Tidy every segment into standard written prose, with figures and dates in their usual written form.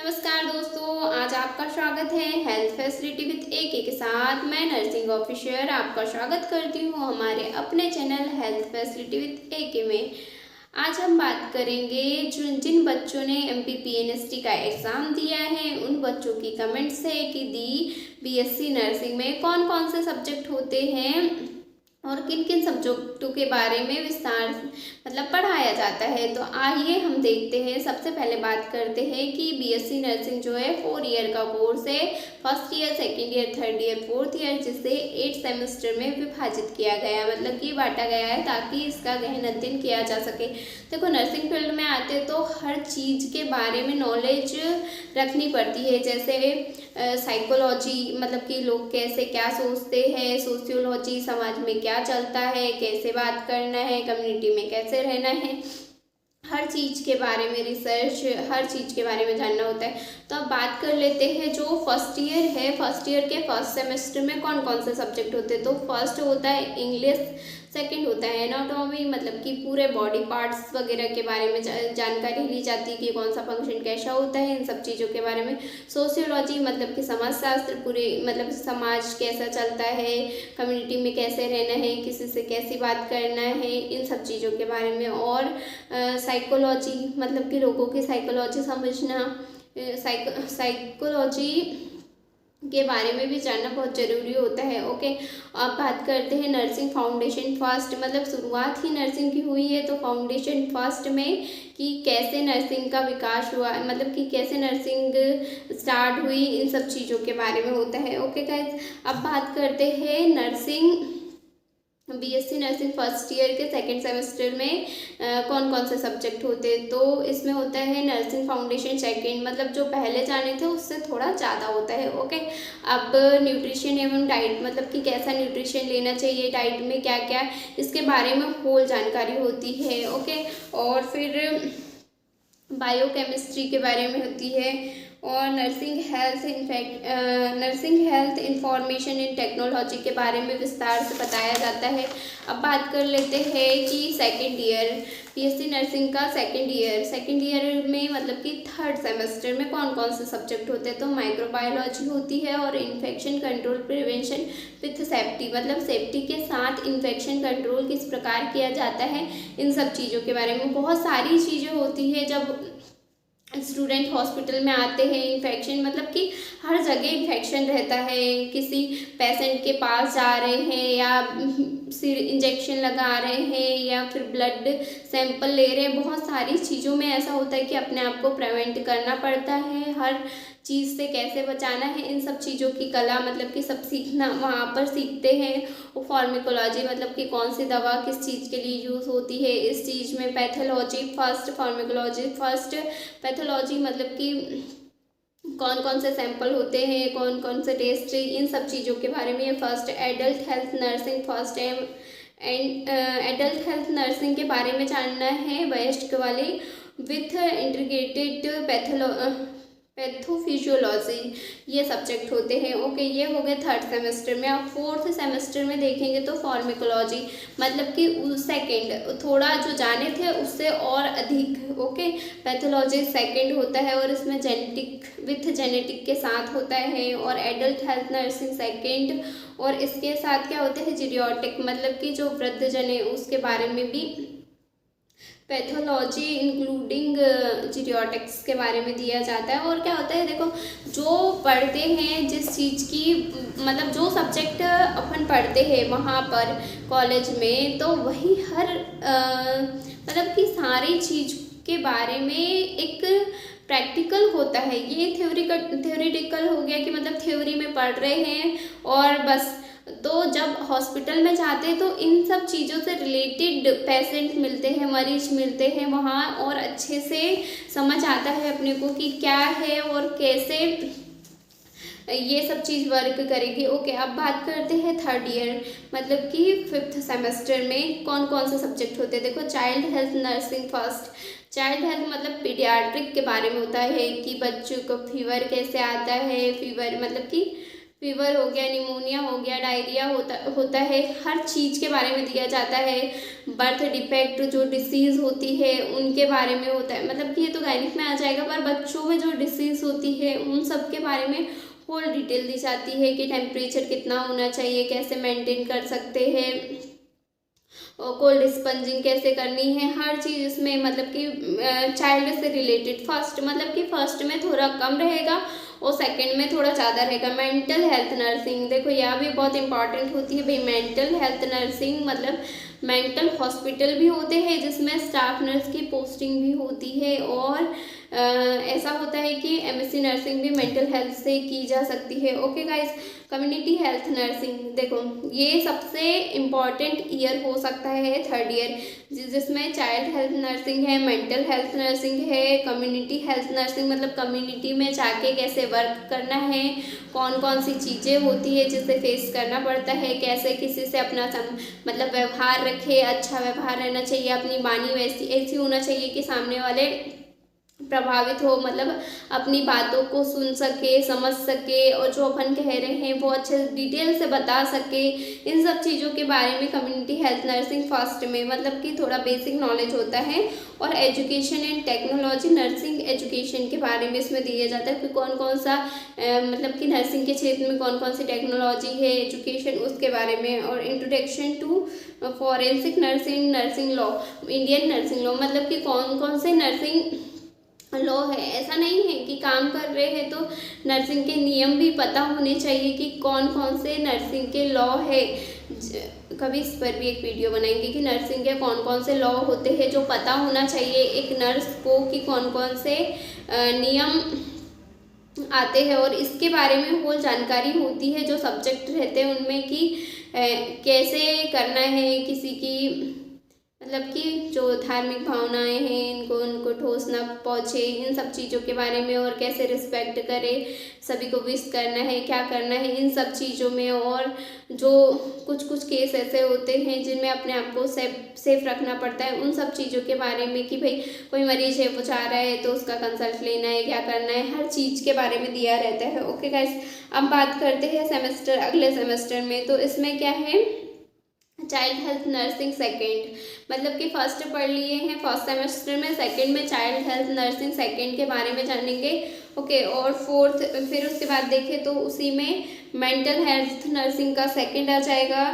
नमस्कार दोस्तों, आज आपका स्वागत है हेल्थ फैसिलिटी विद एके के साथ। मैं नर्सिंग ऑफिसर आपका स्वागत करती हूँ हमारे अपने चैनल हेल्थ फैसिलिटी विद एके में। आज हम बात करेंगे जिन बच्चों ने MPPNST का एग्ज़ाम दिया है उन बच्चों की कमेंट्स है कि BSc नर्सिंग में कौन कौन से सब्जेक्ट होते हैं और किन किन सब्जेक्टों के बारे में विस्तार पढ़ाया जाता है। तो आइए हम देखते हैं। सबसे पहले बात करते हैं कि BSc नर्सिंग जो है 4 ईयर का कोर्स है। First year, second year, third year, fourth year, जिसे 8 सेमेस्टर में विभाजित किया गया, कि बांटा गया है ताकि इसका गहन अध्ययन किया जा सके। देखो, नर्सिंग फील्ड में आते तो हर चीज़ के बारे में नॉलेज रखनी पड़ती है। जैसे साइकोलॉजी, कि लोग कैसे क्या सोचते हैं, सोशियोलॉजी, समाज में क्या चलता है, कैसे बात करना है, कम्युनिटी में कैसे रहना है, हर चीज़ के बारे में रिसर्च, हर चीज़ के बारे में जानना होता है। तो अब बात कर लेते हैं जो फर्स्ट ईयर है। फर्स्ट ईयर के फर्स्ट सेमेस्टर में कौन कौन से सब्जेक्ट होते हैं। तो फर्स्ट होता है इंग्लिश, सेकंड होता है एनाटॉमी, कि पूरे बॉडी पार्ट्स वगैरह के बारे में जानकारी ली जाती है कि कौन सा फंक्शन कैसा होता है, इन सब चीज़ों के बारे में। सोशियोलॉजी कि समाज शास्त्र, पूरे समाज कैसा चलता है, कम्युनिटी में कैसे रहना है, किसी से कैसी बात करना है, इन सब चीज़ों के बारे में। और साइकोलॉजी कि लोगों की साइकोलॉजी समझना, साइकोलॉजी के बारे में भी जानना बहुत ज़रूरी होता है। ओके, अब बात करते हैं नर्सिंग फाउंडेशन फर्स्ट, शुरुआत ही नर्सिंग की हुई है तो फाउंडेशन फर्स्ट में कि कैसे नर्सिंग का विकास हुआ, कि कैसे नर्सिंग स्टार्ट हुई, इन सब चीज़ों के बारे में होता है। ओके गाइस, अब बात करते हैं nursing BSc nursing first year के सेकेंड सेमेस्टर में कौन कौन से सब्जेक्ट होते हैं। तो इसमें होता है नर्सिंग फाउंडेशन सेकेंड, जो पहले जाने थे उससे थोड़ा ज़्यादा होता है। ओके, अब न्यूट्रिशन एवं डाइट, कि कैसा न्यूट्रिशन लेना चाहिए, डाइट में क्या क्या, इसके बारे में होल जानकारी होती है। ओके, और फिर बायोकेमिस्ट्री के बारे में होती है, और nursing health information in technology के बारे में विस्तार से बताया जाता है। अब बात कर लेते हैं कि सेकेंड ईयर BSc नर्सिंग का सेकेंड ईयर में कि थर्ड सेमेस्टर में कौन कौन से सब्जेक्ट होते हैं। तो माइक्रोबायोलॉजी होती है और infection control prevention with safety, safety के साथ इन्फेक्शन कंट्रोल किस प्रकार किया जाता है, इन सब चीज़ों के बारे में बहुत सारी चीज़ें होती है। जब स्टूडेंट हॉस्पिटल में आते हैं, इन्फेक्शन कि हर जगह इन्फेक्शन रहता है, किसी पेशेंट के पास जा रहे हैं या सिर इंजेक्शन लगा रहे हैं या फिर ब्लड सैंपल ले रहे हैं, बहुत सारी चीज़ों में ऐसा होता है कि अपने आप को प्रिवेंट करना पड़ता है, हर चीज़ से कैसे बचाना है, इन सब चीज़ों की कला कि सब सीखना वहाँ पर सीखते हैं। और फार्मेकोलॉजी कि कौन सी दवा किस चीज़ के लिए यूज़ होती है, इस चीज़ में pathology first, pharmacology first, pathology कि कौन कौन से सैंपल होते हैं, कौन कौन से टेस्ट, इन सब चीज़ों के बारे में ये first. Adult health nursing first and adult health nursing के बारे में जानना है, वयस्क वाले विथ इंटीग्रेटेड पैथोफिजियोलॉजी, ये सब्जेक्ट होते हैं। ओके, ये हो गए थर्ड सेमेस्टर में। अब फोर्थ सेमेस्टर में देखेंगे तो फार्मेकोलॉजी कि सेकेंड, थोड़ा जो जाने थे उससे और अधिक। ओके, पैथोलॉजी सेकेंड होता है और इसमें जेनेटिक के साथ होता है। और एडल्ट हेल्थ नर्सिंग सेकेंड, और इसके साथ क्या होता है जीरियाट्रिक, कि जो वृद्धजन है उसके बारे में भी पैथोलॉजी इंक्लूडिंग जीरियाट्रिक्स के बारे में दिया जाता है। और क्या होता है, देखो, जो पढ़ते हैं जिस चीज़ की जो सब्जेक्ट अपन पढ़ते हैं वहाँ पर कॉलेज में, तो वही हर कि सारी चीज़ के बारे में एक प्रैक्टिकल होता है। ये थ्योरेटिकल हो गया कि थ्योरी में पढ़ रहे हैं और बस। तो जब हॉस्पिटल में जाते हैं तो इन सब चीज़ों से रिलेटेड पेशेंट मिलते हैं, मरीज मिलते हैं वहाँ, और अच्छे से समझ आता है अपने को कि क्या है और कैसे ये सब चीज़ वर्क करेगी। ओके, अब बात करते हैं थर्ड ईयर कि फिफ्थ सेमेस्टर में कौन कौन से सब्जेक्ट होते हैं। देखो, child health nursing first, child health paediatric के बारे में होता है कि बच्चों को फीवर कैसे आता है, फीवर कि फीवर हो गया, निमोनिया हो गया, डायरिया होता है, हर चीज़ के बारे में दिया जाता है। बर्थ डिफेक्ट जो डिसीज़ होती है उनके बारे में होता है, मतलब कि ये तो गायनिक में आ जाएगा, पर बच्चों में जो डिसीज़ होती है उन सब के बारे में फुल डिटेल दी जाती है कि टेम्परेचर कितना होना चाहिए, कैसे मेंटेन कर सकते हैं, और कोल्ड स्पंजिंग कैसे करनी है, हर चीज़ इसमें मतलब कि चाइल्ड से रिलेटेड। फर्स्ट मतलब कि फर्स्ट में थोड़ा कम रहेगा और सेकंड में थोड़ा ज़्यादा रहेगा। मेंटल हेल्थ नर्सिंग, देखो यह भी बहुत इंपॉर्टेंट होती है भाई। मेंटल हेल्थ नर्सिंग मतलब मेंटल हॉस्पिटल भी होते हैं जिसमें स्टाफ नर्स की पोस्टिंग भी होती है, और ऐसा होता है कि एमएससी नर्सिंग भी मेंटल हेल्थ से की जा सकती है। Okay guys, community health nursing, देखो ये सबसे इम्पॉर्टेंट ईयर हो सकता है थर्ड ईयर, जिसमें चाइल्ड हेल्थ नर्सिंग है, मेंटल हेल्थ नर्सिंग है, कम्युनिटी हेल्थ नर्सिंग मतलब कम्युनिटी में जाके कैसे वर्क करना है, कौन कौन सी चीज़ें होती है जिसे फेस करना पड़ता है, कैसे किसी से अपना मतलब व्यवहार रखे, अच्छा व्यवहार रहना चाहिए, अपनी वाणी वैसी ऐसी होना चाहिए कि सामने वाले प्रभावित हो, मतलब अपनी बातों को सुन सके, समझ सके, और जो अपन कह रहे हैं वो अच्छे डिटेल से बता सके। इन सब चीज़ों के बारे में कम्युनिटी हेल्थ नर्सिंग फर्स्ट में मतलब कि थोड़ा बेसिक नॉलेज होता है। और education and technology nursing education के बारे में इसमें दिया जाता है कि कौन कौन सा मतलब कि नर्सिंग के क्षेत्र में कौन कौन सी टेक्नोलॉजी है, एजुकेशन उसके बारे में। और introduction to forensic nursing, nursing law, Indian nursing law मतलब कि कौन कौन से नर्सिंग लॉ है। ऐसा नहीं है कि काम कर रहे हैं तो नर्सिंग के नियम भी पता होने चाहिए कि कौन कौन से नर्सिंग के लॉ है। कभी इस पर भी एक वीडियो बनाएंगे कि नर्सिंग के कौन कौन से लॉ होते हैं जो पता होना चाहिए एक नर्स को कि कौन कौन से नियम आते हैं, और इसके बारे में होल जानकारी होती है। जो सब्जेक्ट रहते हैं उनमें कि कैसे करना है किसी की मतलब कि जो धार्मिक भावनाएं हैं इनको उनको ठोस ना पहुँचे, इन सब चीज़ों के बारे में, और कैसे रिस्पेक्ट करे, सभी को विश करना है, क्या करना है, इन सब चीज़ों में। और जो कुछ कुछ केस ऐसे होते हैं जिनमें अपने आप को सेफ रखना पड़ता है, उन सब चीज़ों के बारे में कि भाई कोई मरीज है वो चाह रहा है तो उसका कंसल्ट लेना है, क्या करना है, हर चीज़ के बारे में दिया रहता है। ओके गाइस, अब बात करते हैं सेमेस्टर, अगले सेमेस्टर में। तो इसमें क्या है, चाइल्ड हेल्थ नर्सिंग सेकेंड, मतलब कि फर्स्ट पढ़ लिए हैं फर्स्ट सेमेस्टर में, सेकंड में चाइल्ड हेल्थ नर्सिंग सेकंड के बारे में जानेंगे। ओके, और फोर्थ फिर उसके बाद देखें तो उसी में मेंटल हेल्थ नर्सिंग का सेकंड आ जाएगा।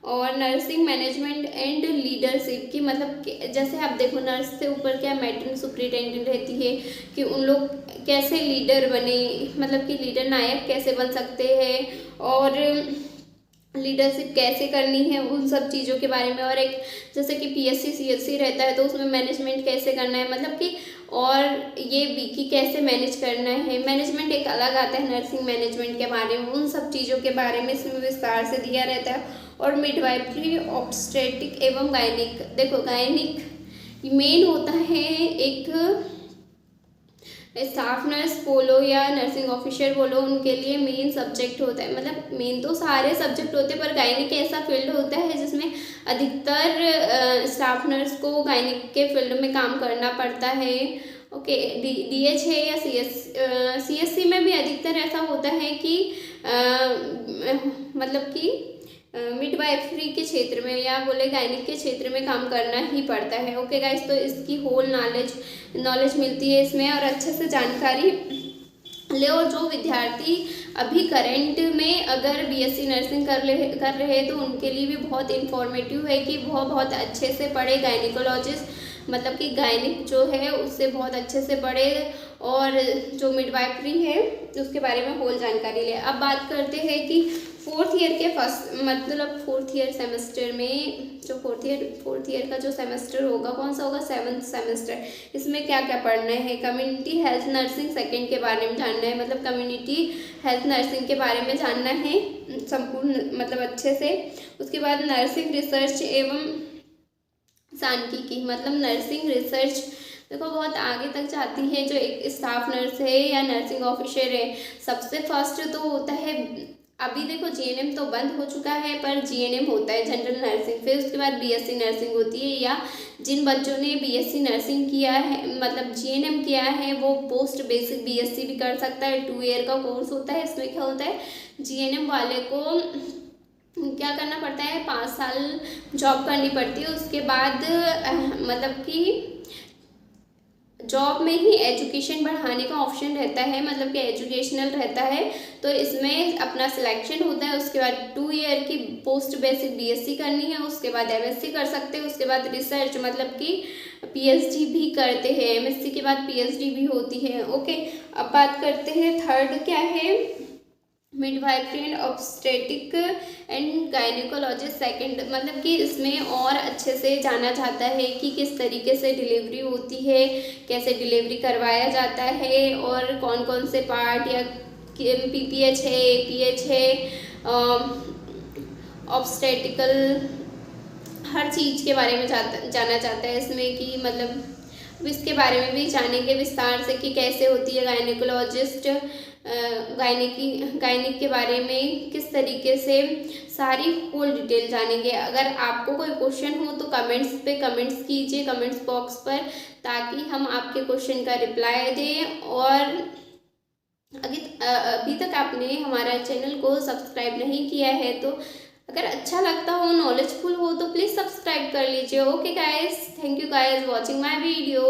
और नर्सिंग मैनेजमेंट एंड लीडरशिप की, मतलब जैसे आप देखो नर्स से ऊपर क्या मैट्रन सुपरिटेंडेंट रहती है कि उन लोग कैसे लीडर बने, मतलब कि लीडर नायक कैसे बन सकते हैं, और लीडरशिप कैसे करनी है, उन सब चीज़ों के बारे में। और एक जैसे कि पीएससी सीएससी रहता है तो उसमें मैनेजमेंट कैसे करना है, मतलब कि और ये बीकी कैसे मैनेज करना है, मैनेजमेंट एक अलग आता है नर्सिंग मैनेजमेंट के बारे में, उन सब चीज़ों के बारे में इसमें विस्तार से दिया रहता है। और मिडवाइफरी ऑब्स्टेट्रिक एवं गायनिक, देखो गायनिक मेन होता है एक स्टाफ नर्स बोलो या नर्सिंग ऑफिसर बोलो, उनके लिए मेन सब्जेक्ट होता है, मतलब मेन तो सारे सब्जेक्ट होते हैं पर गायनिक ऐसा फील्ड होता है जिसमें अधिकतर स्टाफ नर्स को गायनिक के फील्ड में काम करना पड़ता है। ओके, डीएच है या सीएससी में भी अधिकतर ऐसा होता है कि मतलब कि मिडवाइफरी के क्षेत्र में या बोले गायनिक के क्षेत्र में काम करना ही पड़ता है। ओके गाइस, तो इसकी होल नॉलेज मिलती है इसमें, और अच्छे से जानकारी ले। और जो विद्यार्थी अभी करंट में अगर बीएससी नर्सिंग कर रहे हैं तो उनके लिए भी बहुत इन्फॉर्मेटिव है कि वो बहुत अच्छे से पढ़े, गायनिकोलॉजिस्ट मतलब कि गायनिक जो है उससे बहुत अच्छे से पढ़े, और जो मिडवाइफरी है उसके बारे में होल जानकारी ले। अब बात करते हैं कि फोर्थ ईयर के फर्स्ट मतलब फोर्थ ईयर सेमेस्टर में, जो फोर्थ ईयर का जो सेमेस्टर होगा कौन सा होगा, 7th सेमेस्टर, इसमें क्या क्या पढ़ना है। कम्युनिटी हेल्थ नर्सिंग सेकंड के बारे में जानना है, मतलब कम्युनिटी हेल्थ नर्सिंग के बारे में जानना है संपूर्ण मतलब अच्छे से। उसके बाद नर्सिंग रिसर्च एवं सांख्यिकी, मतलब नर्सिंग रिसर्च देखो बहुत आगे तक जाती है। जो एक स्टाफ नर्स है या नर्सिंग ऑफिसर है, सबसे फर्स्ट तो होता है अभी देखो जीएनएम तो बंद हो चुका है, पर जीएनएम होता है जनरल नर्सिंग, फिर उसके बाद बीएससी नर्सिंग होती है, या जिन बच्चों ने बीएससी नर्सिंग किया है मतलब जीएनएम किया है वो पोस्ट बेसिक बीएससी भी कर सकता है। 2 ईयर का कोर्स होता है। इसमें क्या होता है, जीएनएम वाले को क्या करना पड़ता है, 5 साल जॉब करनी पड़ती है। उसके बाद मतलब कि जॉब में ही एजुकेशन बढ़ाने का ऑप्शन रहता है, मतलब कि एजुकेशनल रहता है, तो इसमें अपना सिलेक्शन होता है। उसके बाद 2 ईयर की पोस्ट बेसिक बीएससी करनी है, उसके बाद एमएससी कर सकते हैं, उसके बाद रिसर्च मतलब कि पीएचडी भी करते हैं, एमएससी के बाद पीएचडी भी होती है। ओके, अब बात करते हैं थर्ड क्या है, midwifery and obstetric and gynaecologist second, मतलब कि इसमें और अच्छे से जाना जाता है कि किस तरीके से डिलीवरी होती है, कैसे डिलीवरी करवाया जाता है, और कौन कौन से पार्ट, या पीपीएच है, एपीएच है, ऑब्स्टेटिकल, हर चीज़ के बारे में जाना चाहता है इसमें, कि मतलब इसके बारे में भी जानेंगे विस्तार से कि कैसे होती है गायनिकोलॉजिस्ट, गायनिक के बारे में किस तरीके से सारी फुल डिटेल जानेंगे। अगर आपको कोई क्वेश्चन हो तो कमेंट्स कीजिए कमेंट्स बॉक्स पर, ताकि हम आपके क्वेश्चन का रिप्लाई दें। और अभी तक आपने हमारा चैनल को सब्सक्राइब नहीं किया है तो अगर अच्छा लगता हो, नॉलेजफुल हो, तो प्लीज़ सब्सक्राइब कर लीजिए। Okay guys, thank you guys watching my video.